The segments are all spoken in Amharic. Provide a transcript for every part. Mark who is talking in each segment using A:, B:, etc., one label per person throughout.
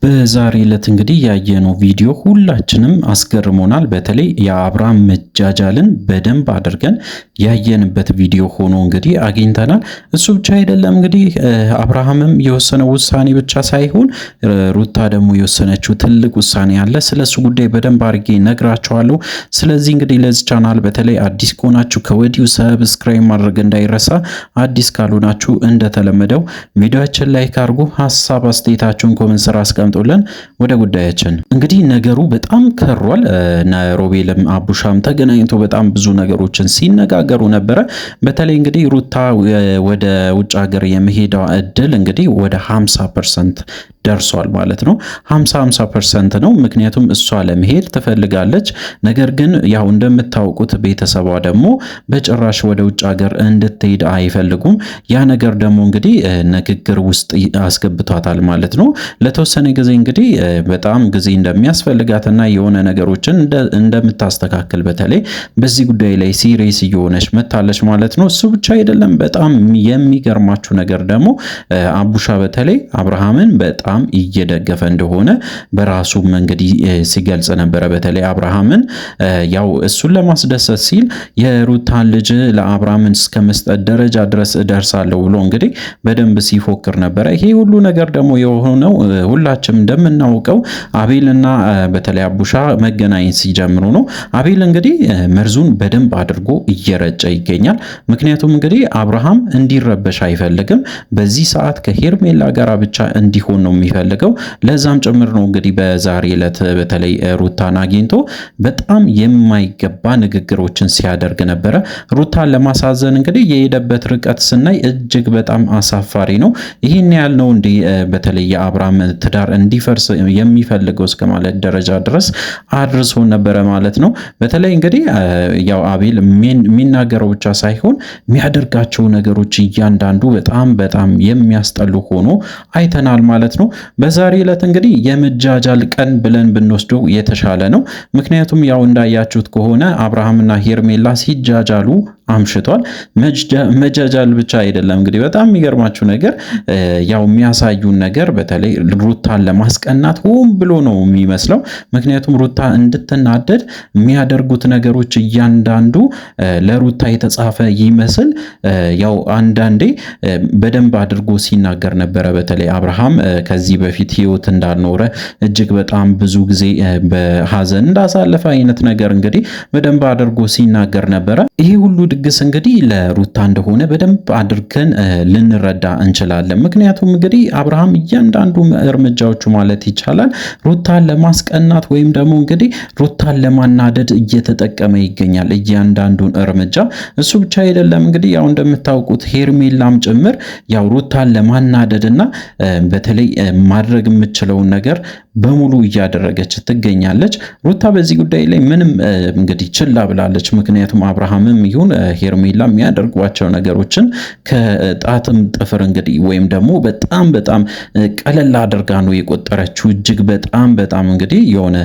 A: በዛሬ ዕለት እንግዲህ ያየነው ቪዲዮ ሁላችንም አስገርሞናል። በተለይ የአብርሃም መጃጃልን በደንብ አድርገን ያየንበት ቪዲዮ ሆኖ እንግዲህ አግኝተናል። እሱ ብቻ አይደለም እንግዲህ አብርሃምም የወሰነው ውሳኔ ብቻ ሳይሆን ሩታ ደግሞ የወሰነችው ትልቅ ውሳኔ አለ። ስለሱ ጉዳይ በደንብ አድርጌ ነግራቸዋለሁ። ስለዚህ እንግዲህ ለዚህ ቻናል በተለይ አዲስ ከሆናችሁ ከወዲሁ ሰብስክራይብ ማድረግ እንዳይረሳ፣ አዲስ ካልሆናችሁ እንደተለመደው ቪዲዮአችን ላይክ አድርጉ፣ ሐሳብ አስተያየታችሁን ኮሜንት ስራ አስቀምጡልን። ወደ ጉዳያችን እንግዲህ ነገሩ በጣም ከሯል። ሮቤልም አቡሻም ተገናኝቶ በጣም ብዙ ነገሮችን ሲነጋገሩ ነበረ። በተለይ እንግዲህ ሩታ ወደ ውጭ ሀገር የመሄዷ እድል እንግዲህ ወደ 50% ደርሷል ማለት ነው። 50% ነው። ምክንያቱም እሷ ለመሄድ ትፈልጋለች። ነገር ግን ያው እንደምታውቁት ቤተሰቧ ደግሞ በጭራሽ ወደ ውጭ ሀገር እንድትሄድ አይፈልጉም። ያ ነገር ደግሞ እንግዲህ ንግግር ውስጥ አስገብቷታል ማለት ነው። ለተወሰነ ጊዜ እንግዲህ በጣም ጊዜ እንደሚያስፈልጋትና የሆነ ነገሮችን እንደምታስተካክል በተለይ በዚህ ጉዳይ ላይ ሲሪየስ እየሆነች መታለች ማለት ነው። እሱ ብቻ አይደለም። በጣም የሚገርማችሁ ነገር ደግሞ አቡሻ በተለይ አብርሃምን በጣም እየደገፈ እንደሆነ በራሱ መንገድ ሲገልጽ ነበረ። በተለይ አብርሃምን ያው እሱን ለማስደሰት ሲል የሩታን ልጅ ለአብርሃምን እስከ መስጠት ደረጃ ድረስ እደርሳለሁ ብሎ እንግዲህ በደንብ ሲፎክር ነበረ። ይሄ ሁሉ ነገር ደግሞ የሆነው ሁላችንም እንደምናውቀው አቤልና በተለይ አቡሻ መገናኘት ሲጀምሩ ነው። አቤል እንግዲህ መርዙን በደንብ አድርጎ እየረጨ ይገኛል። ምክንያቱም እንግዲህ አብርሃም እንዲረበሽ አይፈልግም። በዚህ ሰዓት ከሄርሜላ ጋር ብቻ እንዲሆን ነው የሚፈልገው። ለዛም ጭምር ነው እንግዲህ በዛሬ ዕለት በተለይ ሩታን አግኝቶ በጣም የማይገባ ንግግሮችን ሲያደርግ ነበረ። ሩታን ለማሳዘን እንግዲህ የሄደበት ርቀት ስናይ እጅግ በጣም አሳፋሪ ነው። ይህን ያህል ነው እንዲህ በተለይ የአብርሃም ትዳር እንዲፈርስ የሚፈልገው እስከ ማለት ደረጃ ድረስ አድርሶ ነበረ ማለት ነው። በተለይ እንግዲህ ያው አቤል የሚናገረው ብቻ ሳይሆን የሚያደርጋቸው ነገሮች እያንዳንዱ በጣም የሚያስጠሉ ሆኖ አይተናል ማለት ነው። በዛሬ ዕለት እንግዲህ የመጃጃል ቀን ብለን ብንወስደው የተሻለ ነው። ምክንያቱም ያው እንዳያችሁት ከሆነ አብርሃምና ሄርሜላ ሲጃጃሉ አምሽቷል። መጃጃል ብቻ አይደለም እንግዲህ በጣም የሚገርማችሁ ነገር ያው የሚያሳዩን ነገር በተለይ ሩታን ለማስቀናት ሆን ብሎ ነው የሚመስለው። ምክንያቱም ሩታ እንድትናደድ የሚያደርጉት ነገሮች እያንዳንዱ ለሩታ የተጻፈ ይመስል ያው አንዳንዴ በደንብ አድርጎ ሲናገር ነበረ። በተለይ አብርሃም ከዚህ በፊት ህይወት እንዳልኖረ እጅግ በጣም ብዙ ጊዜ በሀዘን እንዳሳለፈ አይነት ነገር እንግዲህ በደንብ አድርጎ ሲናገር ነበረ። ይሄ ሁሉ ድግስ እንግዲህ ለሩታ እንደሆነ በደንብ አድርገን ልንረዳ እንችላለን። ምክንያቱም እንግዲህ አብርሃም እያንዳንዱ እርምጃዎቹ ማለት ይቻላል ሩታን ለማስቀናት ወይም ደግሞ እንግዲህ ሩታን ለማናደድ እየተጠቀመ ይገኛል እያንዳንዱን እርምጃ። እሱ ብቻ አይደለም እንግዲህ ያው እንደምታውቁት ሄርሜላም ጭምር ያው ሩታን ለማናደድና በተለይ ማድረግ የምችለውን ነገር በሙሉ እያደረገች ትገኛለች። ሩታ በዚህ ጉዳይ ላይ ምንም እንግዲህ ችላ ብላለች። ምክንያቱም አብርሃምም ይሁን ሄርሜላ የሚያደርጓቸው ነገሮችን ከጣትም ጥፍር እንግዲህ ወይም ደግሞ በጣም ቀለል አድርጋ ነው የቆጠረችው። እጅግ በጣም እንግዲህ የሆነ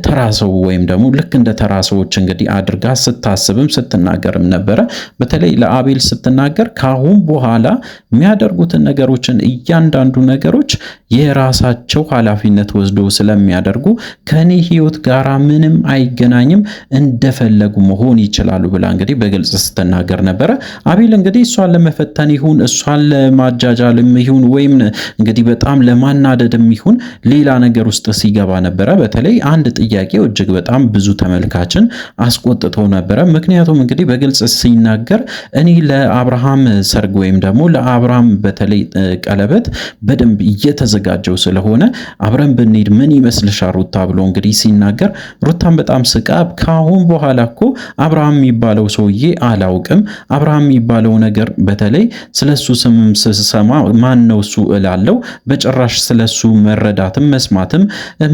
A: ተራ ሰው ወይም ደግሞ ልክ እንደ ተራ ሰዎች እንግዲህ አድርጋ ስታስብም ስትናገርም ነበረ። በተለይ ለአቤል ስትናገር ካሁን በኋላ የሚያደርጉትን ነገሮችን እያንዳንዱ ነገሮች የራሳቸው ኃላፊነት ወስደው ስለሚያደርጉ ከኔ ህይወት ጋራ ምንም አይገናኝም፣ እንደፈለጉ መሆን ይችላሉ ብላ እንግዲህ በግልጽ ስትናገር ነበረ። አቤል እንግዲህ እሷን ለመፈተን ይሁን እሷን ለማጃጃልም ይሁን ወይም እንግዲህ በጣም ለማናደድም ይሁን ሌላ ነገር ውስጥ ሲገባ ነበረ። በተለይ አንድ ጥያቄው እጅግ በጣም ብዙ ተመልካችን አስቆጥቶ ነበረ። ምክንያቱም እንግዲህ በግልጽ ሲናገር እኔ ለአብርሃም ሰርግ ወይም ደግሞ ለአብርሃም በተለይ ቀለበት በደንብ እየተዘጋጀው ስለሆነ አብረን ብንሄድ ምን ይመስልሻል ሩታ ብሎ እንግዲህ ሲናገር ሩታን በጣም ስቃ ካሁን በኋላ እኮ አብርሃም የሚባለው ሰውዬ አላውቅም፣ አብርሃም የሚባለው ነገር በተለይ ስለሱ ስምም ስሰማ ማን ነው እሱ እላለው። በጭራሽ ስለሱ መረዳትም መስማትም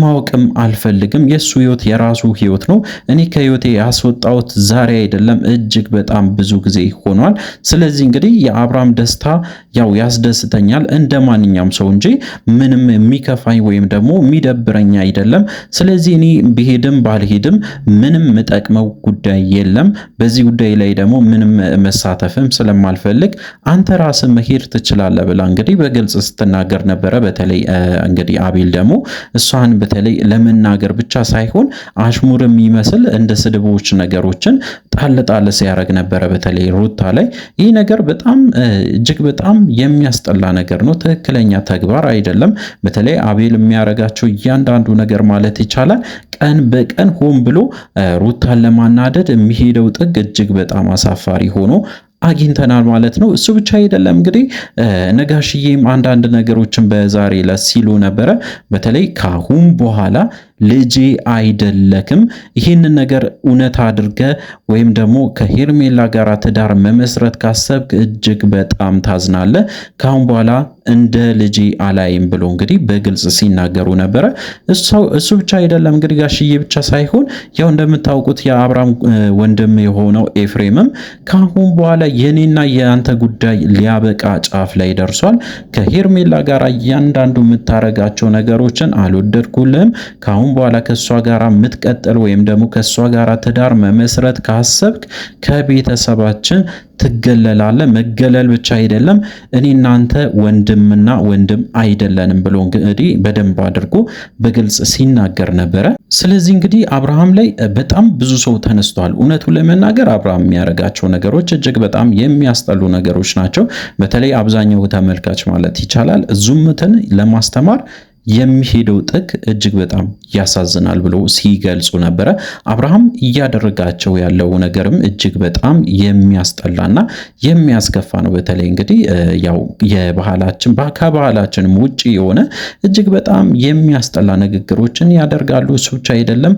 A: ማወቅም አልፈልግም። የሱ ህይወት የራሱ ህይወት ነው። እኔ ከህይወቴ ያስወጣሁት ዛሬ አይደለም፣ እጅግ በጣም ብዙ ጊዜ ሆኗል። ስለዚህ እንግዲህ የአብርሃም ደስታ ያው ያስደስተኛል እንደ ማንኛውም ሰው እንጂ ምንም የሚከፋኝ ወይም ደግሞ የሚደብረኝ አይደለም። ስለዚህ እኔ ብሄድም ባልሄድም ምንም የምጠቅመው ጉዳይ የለም። በዚህ ጉዳይ ላይ ደግሞ ምንም መሳተፍም ስለማልፈልግ አንተ ራስህ መሄድ ትችላለህ ብላ እንግዲህ በግልጽ ስትናገር ነበረ። በተለይ እንግዲህ አቤል ደግሞ እሷን በተለይ ለመናገር ብቻ ሳይሆን አሽሙር የሚመስል እንደ ስድቦች ነገሮችን ጣል ጣል ሲያደርግ ነበረ በተለይ ሩታ ላይ። ይህ ነገር በጣም እጅግ በጣም የሚያስጠላ ነገር ነው። ትክክለኛ ተግባር አይደለም። በተለይ አቤል የሚያደርጋቸው እያንዳንዱ ነገር ማለት ይቻላል ቀን በቀን ሆን ብሎ ሩታን ለማናደድ የሚሄደው ጥግ እጅግ በጣም አሳፋሪ ሆኖ አግኝተናል ማለት ነው። እሱ ብቻ አይደለም እንግዲህ ነጋሽዬም አንዳንድ ነገሮችን በዛሬ ዕለት ሲሉ ነበረ። በተለይ ካሁን በኋላ ልጄ አይደለክም፣ ይህንን ነገር እውነት አድርገ ወይም ደግሞ ከሄርሜላ ጋር ትዳር መመስረት ካሰብክ እጅግ በጣም ታዝናለ። ካሁን በኋላ እንደ ልጄ አላይም ብሎ እንግዲህ በግልጽ ሲናገሩ ነበረ። እሱ ብቻ አይደለም እንግዲህ ጋሽዬ ብቻ ሳይሆን ያው እንደምታውቁት የአብርሃም ወንድም የሆነው ኤፍሬምም ካሁን በኋላ የኔና የአንተ ጉዳይ ሊያበቃ ጫፍ ላይ ደርሷል። ከሄርሜላ ጋር እያንዳንዱ የምታረጋቸው ነገሮችን አልወደድኩልህም። ካሁን በኋላ ከሷ ጋር የምትቀጥል ወይም ደግሞ ከሷ ጋር ትዳር መመስረት ካሰብክ ከቤተሰባችን ትገለላለህ። መገለል ብቻ አይደለም እኔ እናንተ ወንድምና ወንድም አይደለንም ብሎ እንግዲህ በደንብ አድርጎ በግልጽ ሲናገር ነበረ። ስለዚህ እንግዲህ አብርሃም ላይ በጣም ብዙ ሰው ተነስቷል። እውነቱን ለመናገር አብርሃም የሚያደርጋቸው ነገሮች እጅግ በጣም የሚያስጠሉ ነገሮች ናቸው። በተለይ አብዛኛው ተመልካች ማለት ይቻላል ዙምትን ለማስተማር የሚሄደው ጥግ እጅግ በጣም ያሳዝናል ብሎ ሲገልጹ ነበረ። አብርሃም እያደረጋቸው ያለው ነገርም እጅግ በጣም የሚያስጠላና የሚያስከፋ ነው። በተለይ እንግዲህ ያው የባህላችን ከባህላችንም ውጪ የሆነ እጅግ በጣም የሚያስጠላ ንግግሮችን ያደርጋሉ። እሱ ብቻ አይደለም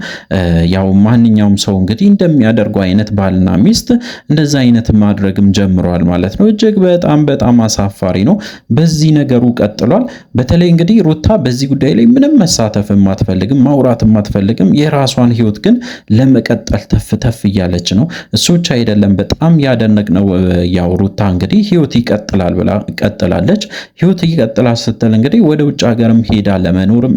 A: ያው ማንኛውም ሰው እንግዲህ እንደሚያደርገው አይነት ባልና ሚስት እንደዛ አይነት ማድረግም ጀምረዋል ማለት ነው። እጅግ በጣም በጣም አሳፋሪ ነው። በዚህ ነገሩ ቀጥሏል። በተለይ እንግዲህ ሩታ በዚህ ጉዳይ ላይ ምንም መሳተፍም አትፈልግም፣ ማውራትም አትፈልግም። የራሷን ህይወት ግን ለመቀጠል ተፍ ተፍ እያለች ነው። እሱ ብቻ አይደለም በጣም ያደነቅነው ያው ሩታ እንግዲህ ህይወት ይቀጥላል ብላ ቀጥላለች። ህይወት ይቀጥላል ስትል እንግዲህ ወደ ውጭ ሀገርም ሄዳ ለመኖርም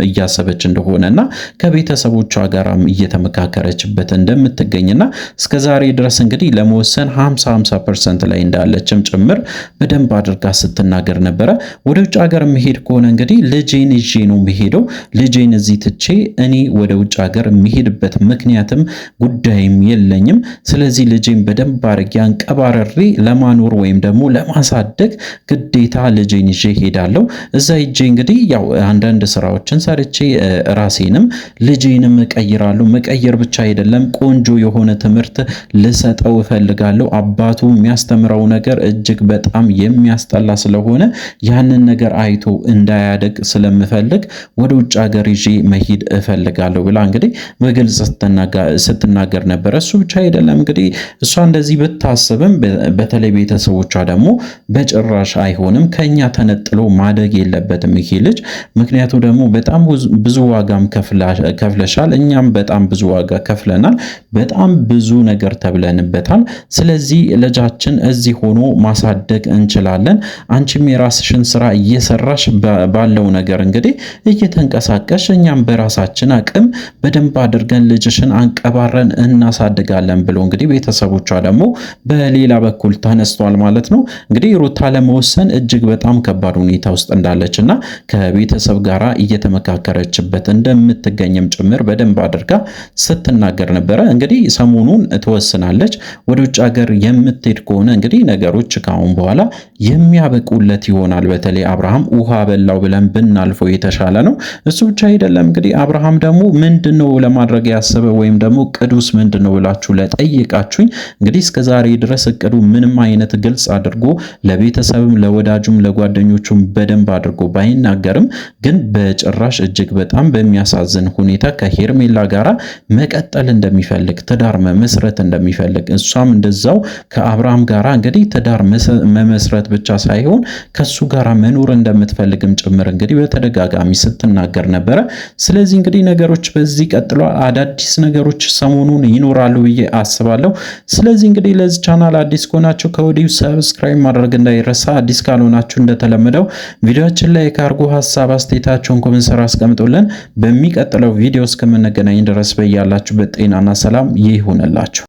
A: እያሰበች እንደሆነና ከቤተሰቦቿ ጋርም እየተመካከረችበት እንደምትገኝና እስከዛሬ ድረስ እንግዲህ ለመወሰን 50% ላይ እንዳለችም ጭምር በደንብ አድርጋ ስትናገር ነበረ። ወደ ውጭ ሀገር መሄድ ከሆነ እንግዲህ ልጄን ይዤ ነው የሚሄደው። ልጄን እዚህ ትቼ እኔ ወደ ውጭ ሀገር የሚሄድበት ምክንያትም ጉዳይም የለኝም። ስለዚህ ልጄን በደንብ አድርጌ አንቀባረሬ ለማኖር ወይም ደግሞ ለማሳደግ ግዴታ ልጄን ይዤ ሄዳለሁ። እዛ ሂጄ እንግዲህ ያው አንዳንድ ስራዎችን ሰርቼ ራሴንም ልጄንም እቀይራለሁ። መቀየር ብቻ አይደለም ቆንጆ የሆነ ትምህርት ልሰጠው እፈልጋለሁ። አባቱ የሚያስተምረው ነገር እጅግ በጣም የሚያስጠላ ስለሆነ ያንን ነገር አይቶ እንዳያደግ ስለምፈልግ ወደ ውጭ ሀገር ይዤ መሄድ እፈልጋለሁ ብላ እንግዲህ በግልጽ ስትናገር ነበረ። እሱ ብቻ አይደለም እንግዲህ እሷ እንደዚህ ብታስብም በተለይ ቤተሰቦቿ ደግሞ በጭራሽ አይሆንም፣ ከኛ ተነጥሎ ማደግ የለበትም ይሄ ልጅ። ምክንያቱ ደግሞ በጣም ብዙ ዋጋም ከፍለሻል፣ እኛም በጣም ብዙ ዋጋ ከፍለናል፣ በጣም ብዙ ነገር ተብለንበታል። ስለዚህ ልጃችን እዚህ ሆኖ ማሳደግ እንችላለን። አንቺም የራስሽን ስራ እየሰራሽ ባለው ነገር እንግዲህ እየተንቀሳቀሽ እኛም በራሳችን አቅም በደንብ አድርገን ልጅሽን አንቀባረን እናሳድጋለን ብሎ እንግዲህ ቤተሰቦቿ ደግሞ በሌላ በኩል ተነስቷል ማለት ነው። እንግዲህ ሩታ ለመወሰን እጅግ በጣም ከባድ ሁኔታ ውስጥ እንዳለችና ከቤተሰብ ጋራ እየተመካከረችበት እንደምትገኝም ጭምር በደንብ አድርጋ ስትናገር ነበረ። እንግዲህ ሰሞኑን ትወስናለች። ወደ ውጭ ሀገር የምትሄድ ከሆነ እንግዲህ ነገሮች ካሁን በኋላ የሚያበቁለት ይሆናል። በተለይ አብርሃም ውሃ በላው ብለን ብናልፈው የተሻለ ነው። እሱ ብቻ አይደለም እንግዲህ አብርሃም ደግሞ ምንድነው ለማድረግ ያሰበ ወይም ደግሞ ቅዱስ ምንድነው ብላችሁ ለጠይቃችሁኝ እንግዲህ እስከዛሬ ድረስ እቅዱ ምንም አይነት ግልጽ አድርጎ ለቤተሰብም ለወዳጁም ለጓደኞቹም በደንብ አድርጎ ባይናገርም ግን በጭራሽ እጅግ በጣም በሚያሳዝን ሁኔታ ከሄርሜላ ጋራ መቀጠል እንደሚፈልግ ትዳር መመስረት እንደሚፈልግ እሷም እንደዛው ከአብርሃም ጋራ እንግዲህ ትዳር መመስረት ብቻ ሳይሆን ከሱ ጋራ መኖር እንደምትፈልግም ጭምር እንግዲህ በተደጋጋሚ ስትናገር ነበረ። ስለዚህ እንግዲህ ነገሮች በዚህ ቀጥሎ አዳዲስ ነገሮች ሰሞኑን ይኖራሉ ብዬ አስባለሁ። ስለዚህ እንግዲህ ለዚህ ቻናል አዲስ ከሆናችሁ ከወዲሁ ሰብስክራይብ ማድረግ እንዳይረሳ፣ አዲስ ካልሆናችሁ እንደተለመደው ቪዲዮአችን ላይ ካርጎ ሐሳብ አስተያየታችሁን ኮሜንት ስራ አስቀምጡልን። በሚቀጥለው ቪዲዮ እስከምንገናኝ ድረስ በያላችሁበት ጤናና ሰላም ይሁንላችሁ።